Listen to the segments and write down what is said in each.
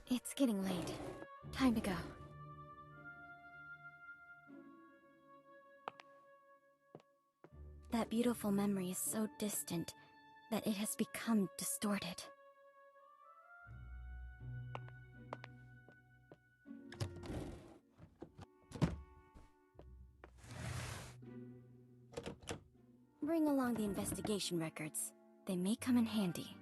It's getting late. Time to go. That beautiful memory is so distant that it has become distorted. Bring along the investigation records. They may come in handy.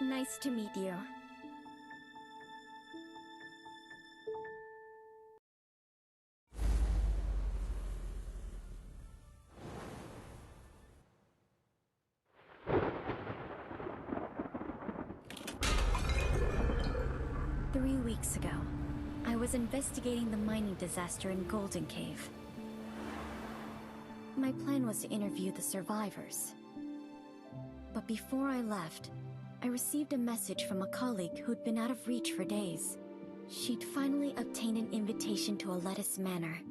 Nice to meet you. 3 weeks ago, I was investigating the mining disaster in Golden Cave. My plan was to interview the survivors. But before I left, I received a message from a colleague who'd been out of reach for days. She'd finally obtained an invitation to a lettuce manor,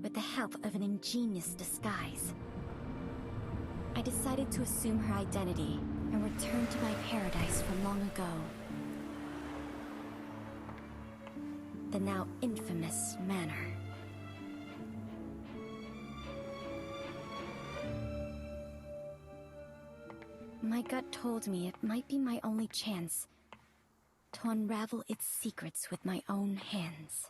with the help of an ingenious disguise. I decided to assume her identity and return to my paradise from long ago. The now infamous manor. My gut told me it might be my only chance to unravel its secrets with my own hands.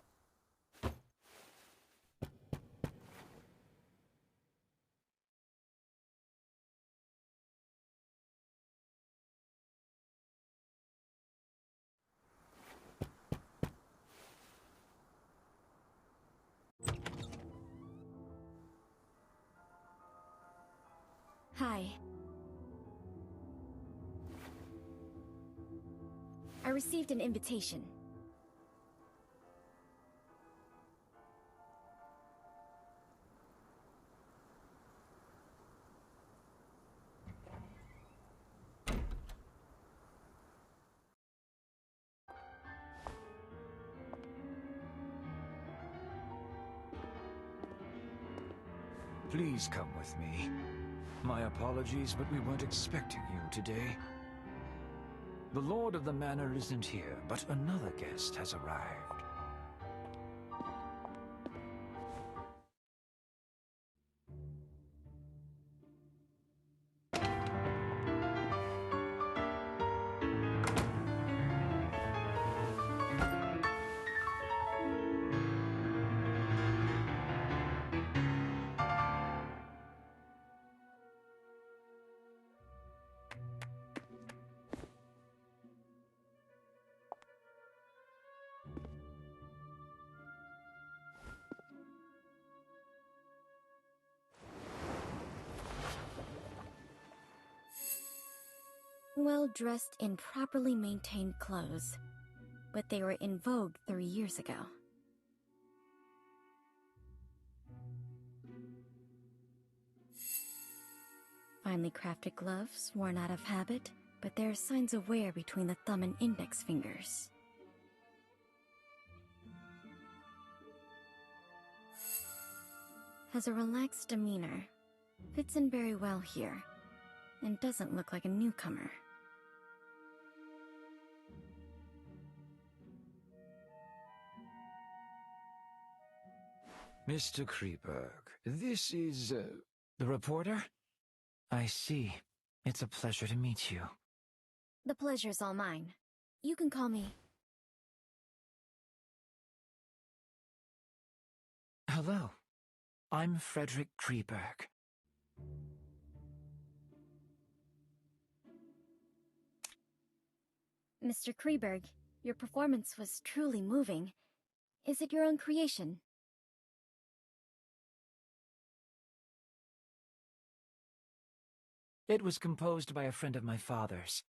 Hi. I received an invitation. Please come with me. My apologies, but we weren't expecting you today. The Lord of the Manor isn't here, but another guest has arrived. Well dressed in properly maintained clothes, but they were in vogue 3 years ago. Finely crafted gloves, worn out of habit, but there are signs of wear between the thumb and index fingers. Has a relaxed demeanor, fits in very well here, and doesn't look like a newcomer. Mr. Kreberg, this is, the reporter? I see. It's a pleasure to meet you. The pleasure's all mine. You can call me... Hello. I'm Frederick Kreberg. Mr. Kreberg, your performance was truly moving. Is it your own creation? It was composed by a friend of my father's.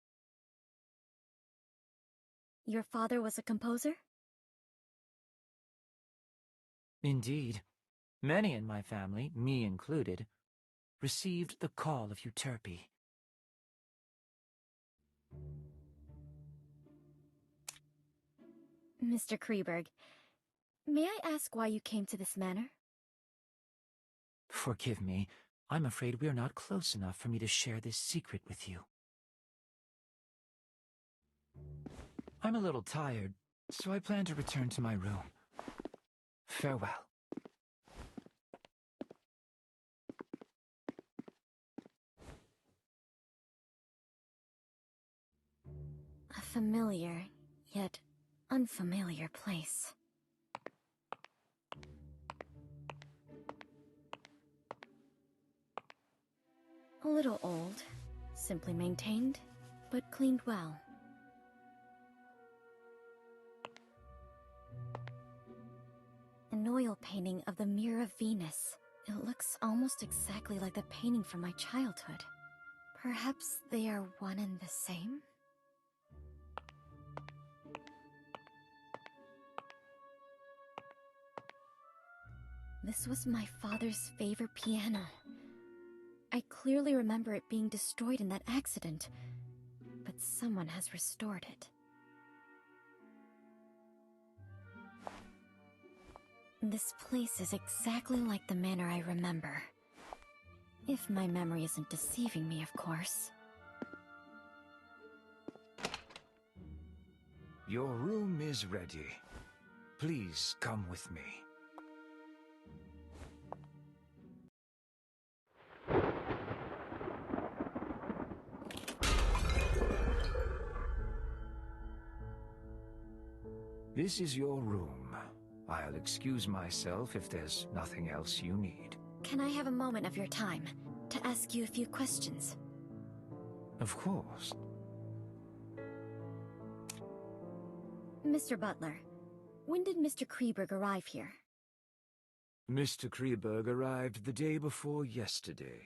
Your father was a composer? Indeed. Many in my family, me included, received the call of Euterpe. Mr. Kreberg, may I ask why you came to this manor? Forgive me. I'm afraid we're not close enough for me to share this secret with you. I'm a little tired, so I plan to return to my room. Farewell. A familiar, yet unfamiliar place. A little old, simply maintained, but cleaned well. An oil painting of the Mirror of Venus. It looks almost exactly like the painting from my childhood. Perhaps they are one and the same? This was my father's favorite piano. I clearly remember it being destroyed in that accident, but someone has restored it. This place is exactly like the manor I remember. If my memory isn't deceiving me, of course. Your room is ready. Please come with me. This is your room. I'll excuse myself if there's nothing else you need. Can I have a moment of your time to ask you a few questions? Of course. Mr. Butler, when did Mr. Kreberg arrive here? Mr. Kreberg arrived the day before yesterday.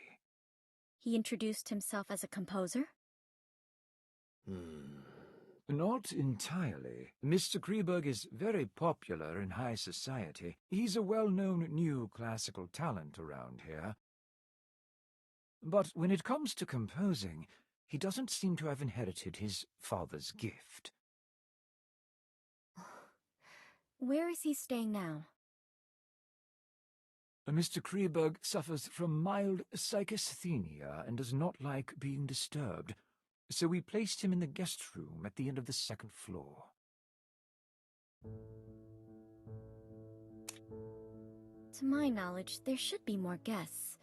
He introduced himself as a composer? Not entirely. Mr. Kreberg is very popular in high society. He's a well-known new classical talent around here. But when it comes to composing, he doesn't seem to have inherited his father's gift. Where is he staying now? Mr. Kreberg suffers from mild psychasthenia and does not like being disturbed, so we placed him in the guest room at the end of the second floor. To my knowledge, there should be more guests.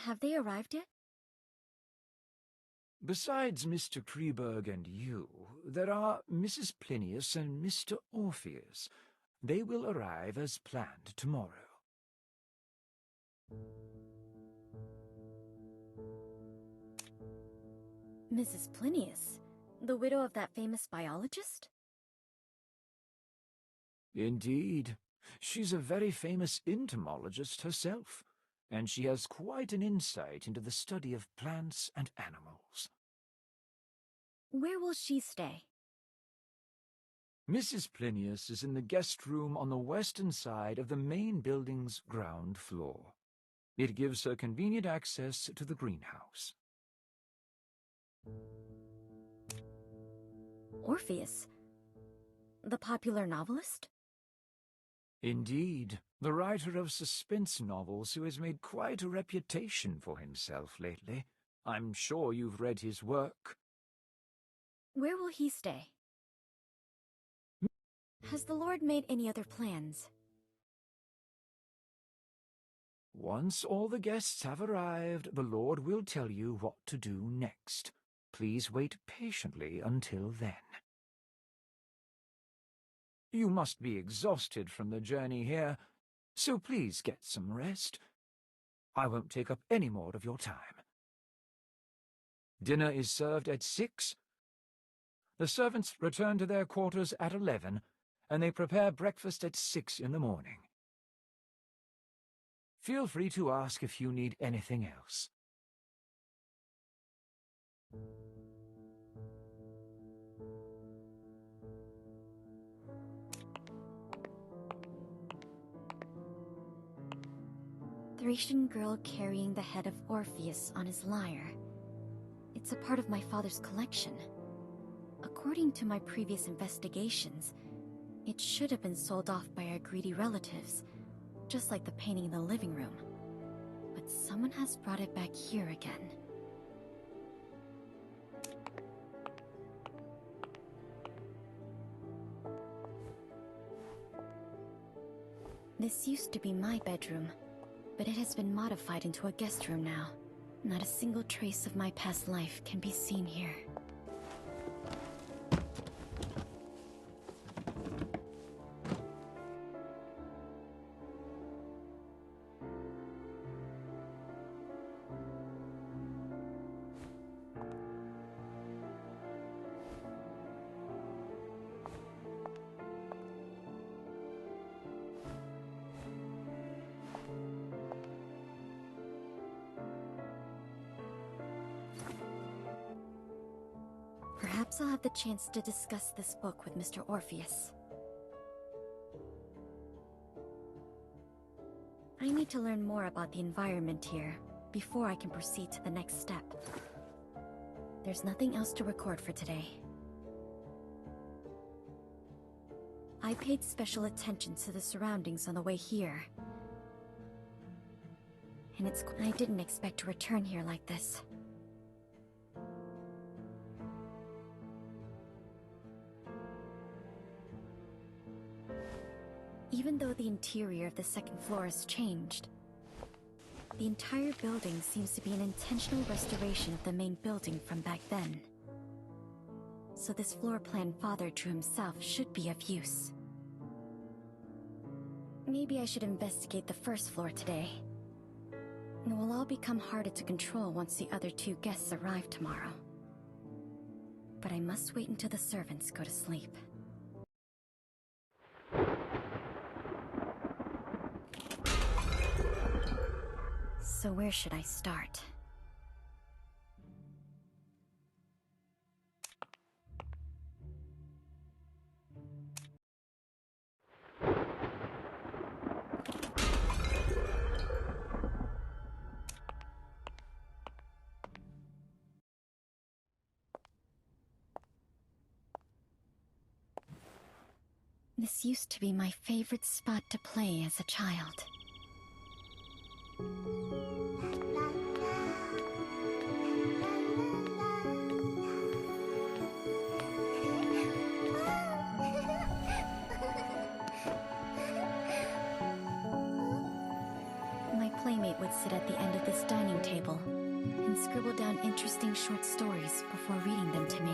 Have they arrived yet? Besides Mr. Kreberg and you, there are Mrs. Plinius and Mr. Orpheus. They will arrive as planned tomorrow. Mrs. Plinius, the widow of that famous biologist? Indeed. She's a very famous entomologist herself, and she has quite an insight into the study of plants and animals. Where will she stay? Mrs. Plinius is in the guest room on the western side of the main building's ground floor. It gives her convenient access to the greenhouse. Orpheus? The popular novelist? Indeed, the writer of suspense novels who has made quite a reputation for himself lately. I'm sure you've read his work. Where will he stay? Has the Lord made any other plans? Once all the guests have arrived, the Lord will tell you what to do next. Please wait patiently until then. You must be exhausted from the journey here, so please get some rest. I won't take up any more of your time. Dinner is served at 6. The servants return to their quarters at 11, and they prepare breakfast at 6 in the morning. Feel free to ask if you need anything else. Thracian girl carrying the head of Orpheus on his lyre. It's a part of my father's collection. According to my previous investigations, it should have been sold off by our greedy relatives, just like the painting in the living room. But someone has brought it back here again. This used to be my bedroom, but it has been modified into a guest room now. Not a single trace of my past life can be seen here. Perhaps I'll have the chance to discuss this book with Mr. Orpheus. I like to learn more about the environment here before I can proceed to the next step. There's nothing else to record for today. I paid special attention to the surroundings on the way here. And I didn't expect to return here like this. Even though the interior of the second floor has changed, the entire building seems to be an intentional restoration of the main building from back then. So this floor plan Father drew himself should be of use. Maybe I should investigate the first floor today. It will all become harder to control once the other two guests arrive tomorrow. But I must wait until the servants go to sleep. So where should I start? This used to be my favorite spot to play as a child. My playmate would sit at the end of this dining table and scribble down interesting short stories before reading them to me.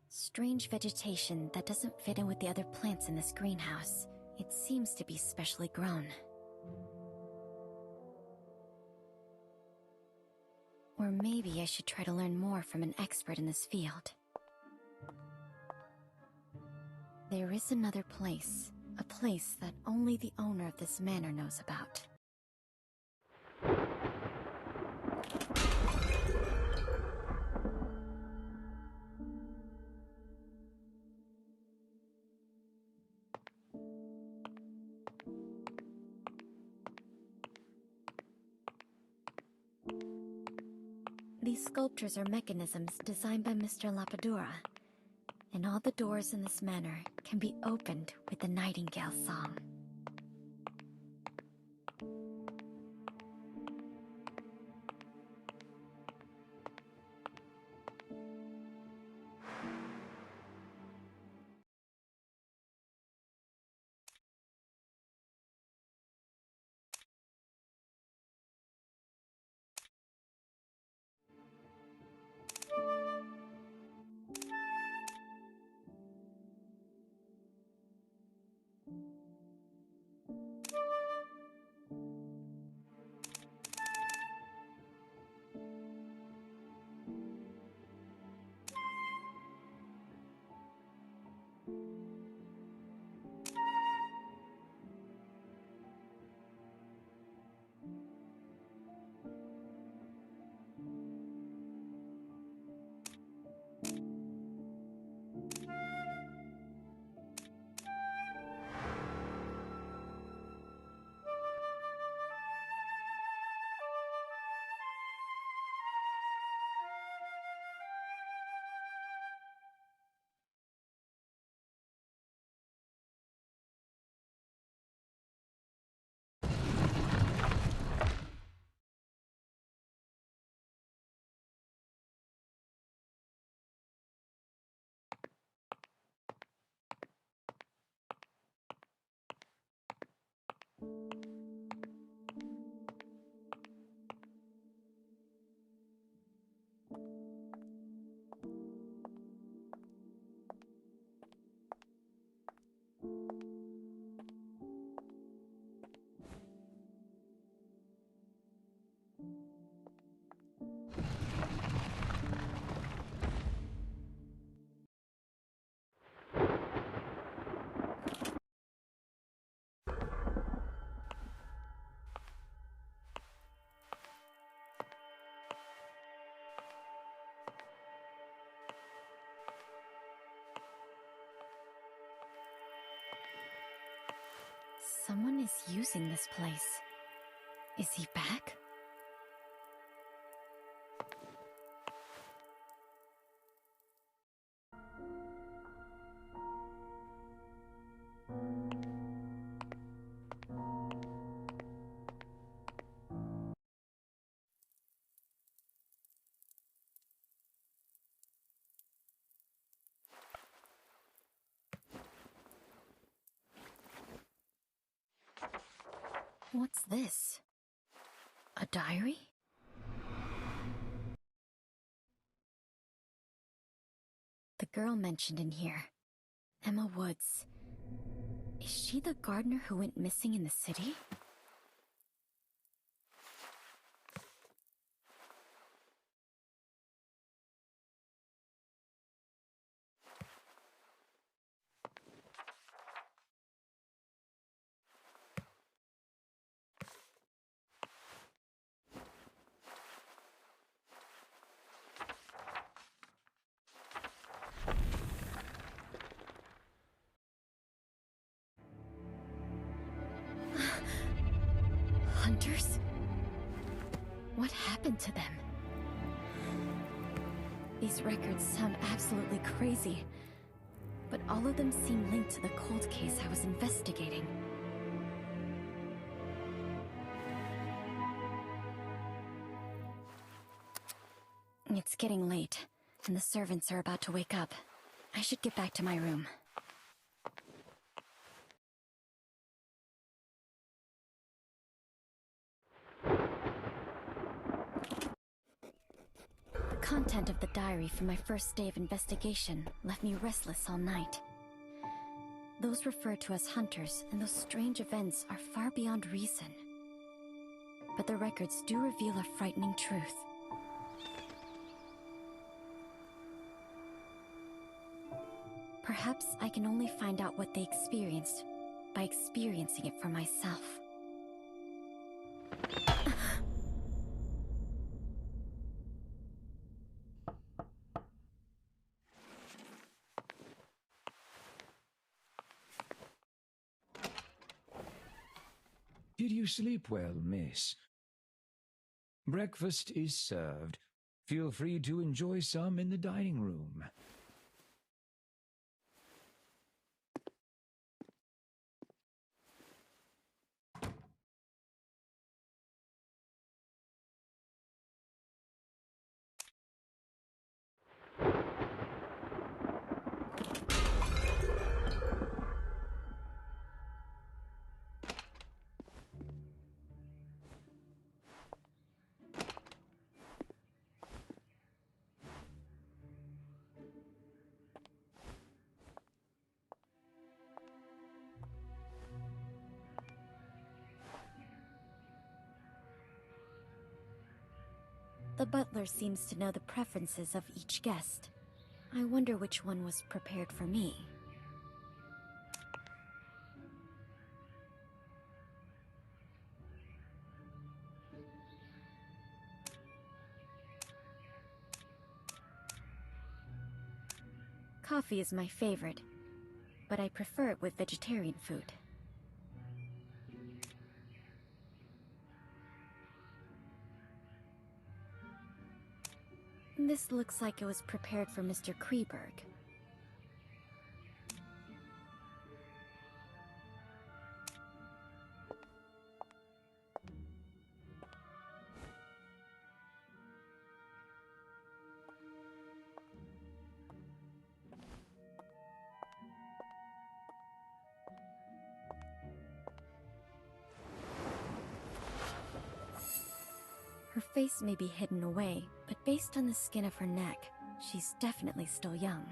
Strange vegetation that doesn't fit in with the other plants in this greenhouse. It seems to be specially grown. Or maybe I should try to learn more from an expert in this field. There is another place. A place that only the owner of this manor knows about. These sculptures are mechanisms designed by Mr. Lapadura, and all the doors in this manor can be opened with the nightingale song. is using this place. Is he back? What's this? A diary? The girl mentioned in here, Emma Woods. Is she the gardener who went missing in the city? Hunters? What happened to them? These records sound absolutely crazy, but all of them seem linked to the cold case I was investigating. It's getting late, and the servants are about to wake up. I should get back to my room. The content of the diary from my first day of investigation left me restless all night. Those referred to as hunters and those strange events are far beyond reason. But the records do reveal a frightening truth. Perhaps I can only find out what they experienced by experiencing it for myself. Did you sleep well, miss? Breakfast is served. Feel free to enjoy some in the dining room. The butler seems to know the preferences of each guest. I wonder which one was prepared for me. Coffee is my favorite, but I prefer it with vegetarian food. This looks like it was prepared for Mr. Kreberg. Her face may be hidden away, but based on the skin of her neck, she's definitely still young.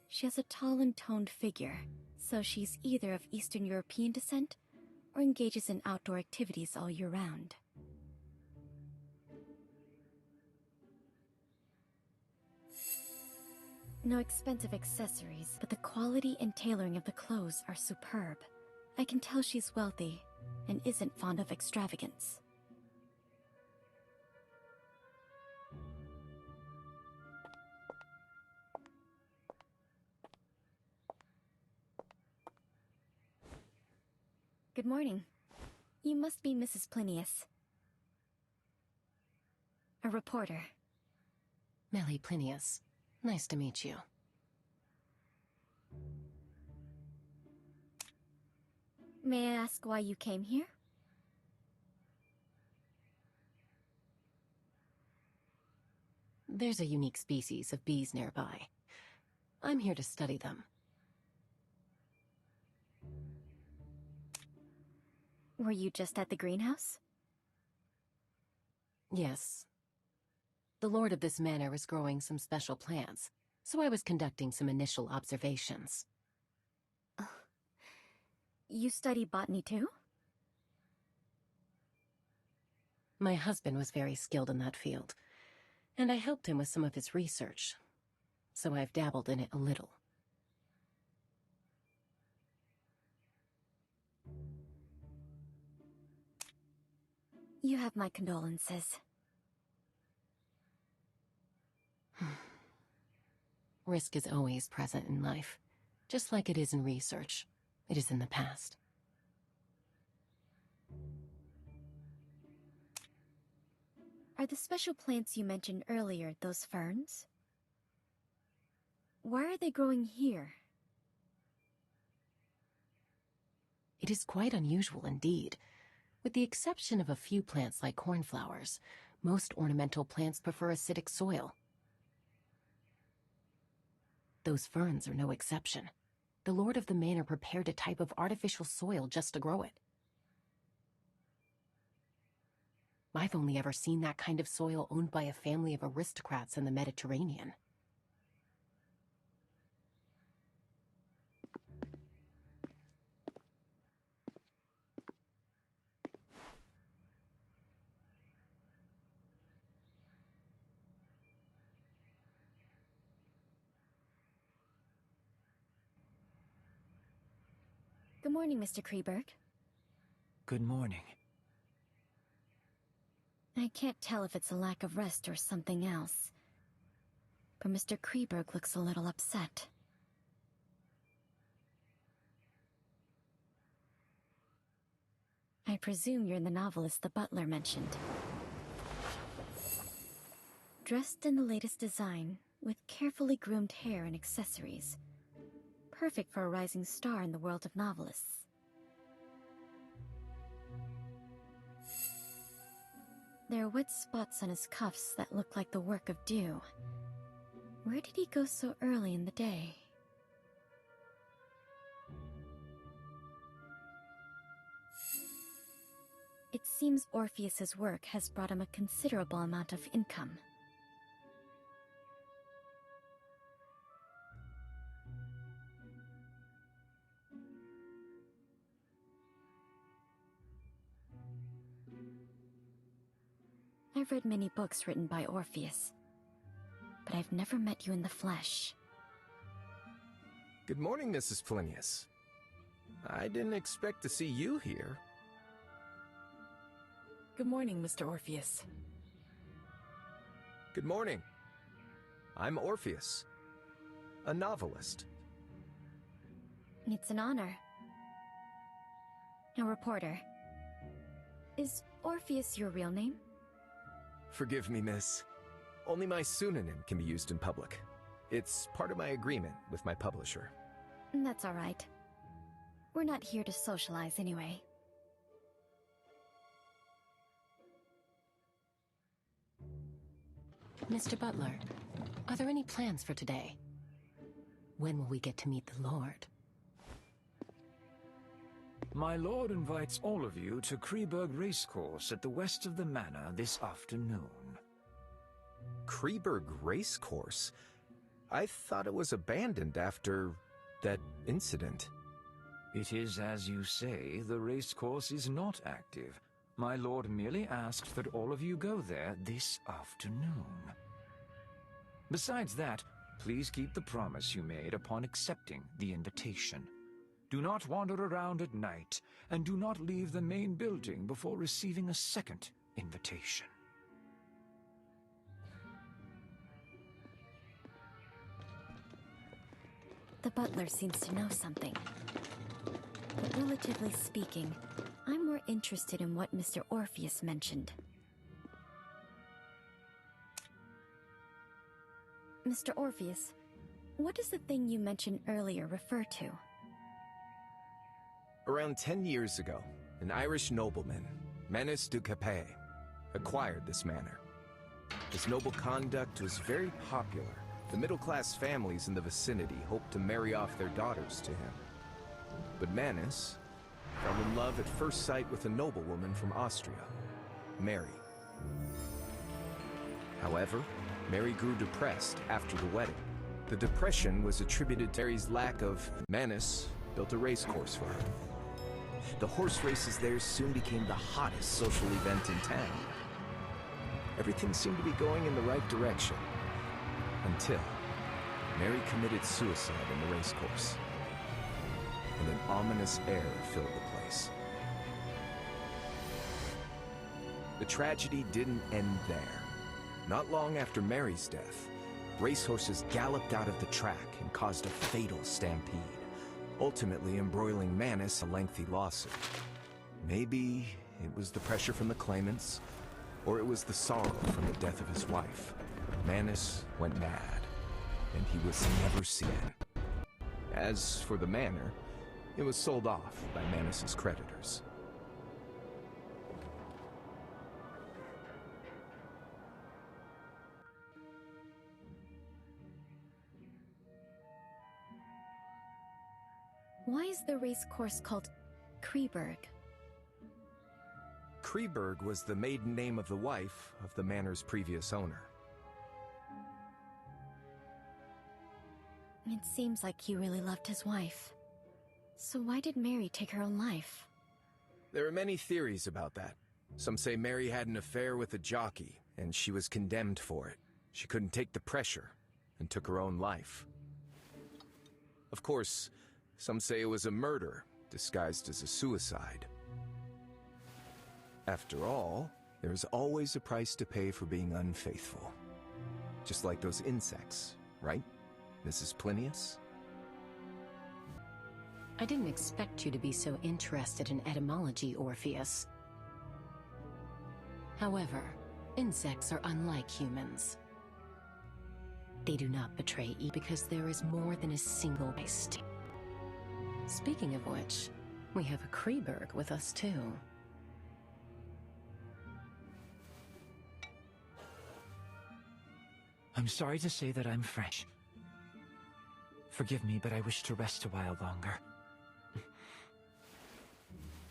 She has a tall and toned figure, so she's either of Eastern European descent or engages in outdoor activities all year round. No expensive accessories, but the quality and tailoring of the clothes are superb. I can tell she's wealthy and isn't fond of extravagance. Good morning. You must be Mrs. Plinius. A reporter. Melly Plinius. Nice to meet you. May I ask why you came here? There's a unique species of bees nearby. I'm here to study them. Were you just at the greenhouse? Yes. The lord of this manor is growing some special plants, so I was conducting some initial observations. You study botany too? My husband was very skilled in that field, and I helped him with some of his research, so I've dabbled in it a little. You have my condolences. Risk is always present in life, just like it is in research. It is in the past. Are the special plants you mentioned earlier those ferns? Why are they growing here? It is quite unusual indeed. With the exception of a few plants like cornflowers, most ornamental plants prefer acidic soil. Those ferns are no exception. The lord of the manor prepared a type of artificial soil just to grow it. I've only ever seen that kind of soil owned by a family of aristocrats in the Mediterranean. Good morning, Mr. Kreberg. Good morning. I can't tell if it's a lack of rest or something else, but Mr. Kreberg looks a little upset. I presume you're the novelist the butler mentioned. Dressed in the latest design, with carefully groomed hair and accessories. Perfect for a rising star in the world of novelists. There are wet spots on his cuffs that look like the work of dew. Where did he go so early in the day? It seems Orpheus's work has brought him a considerable amount of income. I've read many books written by Orpheus, but I've never met you in the flesh. Good morning, Mrs. Plinius. I didn't expect to see you here. Good morning, Mr. Orpheus. Good morning. I'm Orpheus, a novelist. It's an honor. A reporter. Is Orpheus your real name? Forgive me, miss. Only my pseudonym can be used in public. It's part of my agreement with my publisher. That's all right. We're not here to socialize anyway. Mr. Butler, are there any plans for today? When will we get to meet the Lord? My lord invites all of you to Kreberg Racecourse at the west of the manor this afternoon. Kreberg Racecourse? I thought it was abandoned after that incident. It is as you say, the racecourse is not active. My lord merely asked that all of you go there this afternoon. Besides that, please keep the promise you made upon accepting the invitation. Do not wander around at night, and do not leave the main building before receiving a second invitation. The butler seems to know something. But relatively speaking, I'm more interested in what Mr. Orpheus mentioned. Mr. Orpheus, what does the thing you mentioned earlier refer to? Around 10 years ago, an Irish nobleman, Manus du Capet, acquired this manor. His noble conduct was very popular. The middle-class families in the vicinity hoped to marry off their daughters to him. But Manus fell in love at first sight with a noblewoman from Austria, Mary. However, Mary grew depressed after the wedding. The depression was attributed to Mary's lack of... Manus built a racecourse for her. The horse races there soon became the hottest social event in town. Everything seemed to be going in the right direction, until Mary committed suicide in the racecourse, and an ominous air filled the place. The tragedy didn't end there. Not long after Mary's death, racehorses galloped out of the track and caused a fatal stampede, ultimately embroiling Manus in a lengthy lawsuit. Maybe it was the pressure from the claimants, or it was the sorrow from the death of his wife. Manus went mad, and he was never seen. As for the manor, it was sold off by Manus's creditors. Why is the race course called Kreberg? Kreberg was the maiden name of the wife of the manor's previous owner. It seems like he really loved his wife. So why did Mary take her own life? There are many theories about that. Some say Mary had an affair with a jockey, and she was condemned for it. She couldn't take the pressure, and took her own life. Of course, some say it was a murder, disguised as a suicide. After all, there's always a price to pay for being unfaithful. Just like those insects, right, Mrs. Plinius? I didn't expect you to be so interested in etymology, Orpheus. However, insects are unlike humans. They do not betray evil because there is more than a single beast. Speaking of which, we have a Kreberg with us too. I'm sorry to say that I'm French. Forgive me, but I wish to rest a while longer.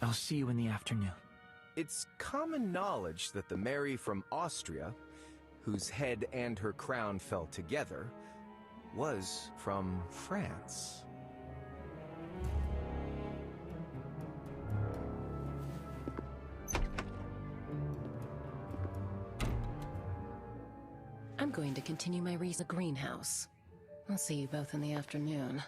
I'll see you in the afternoon. It's common knowledge that the Mary from Austria, whose head and her crown fell together, was from France. I'm going to continue my research at the greenhouse. I'll see you both in the afternoon.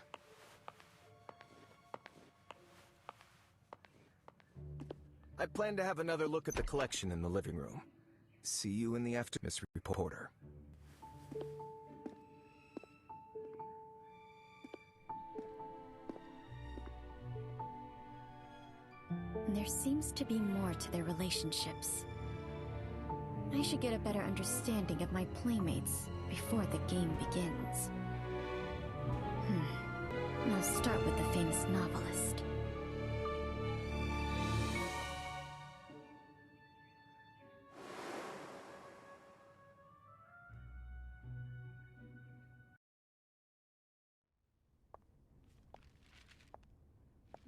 I plan to have another look at the collection in the living room. See you in the afternoon, Miss Reporter. There seems to be more to their relationships. I should get a better understanding of my playmates before the game begins. I'll start with the famous novelist.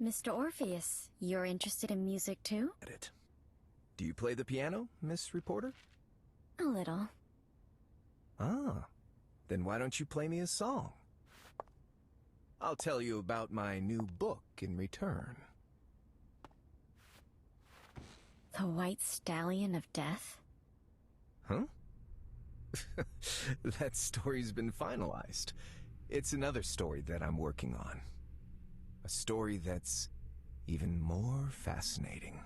Mr. Orpheus, you're interested in music too? Do you play the piano, Miss Reporter? A little. Ah, then why don't you play me a song? I'll tell you about my new book in return. The White Stallion of Death? Huh? That story's been finalized. It's another story that I'm working on. A story that's even more fascinating.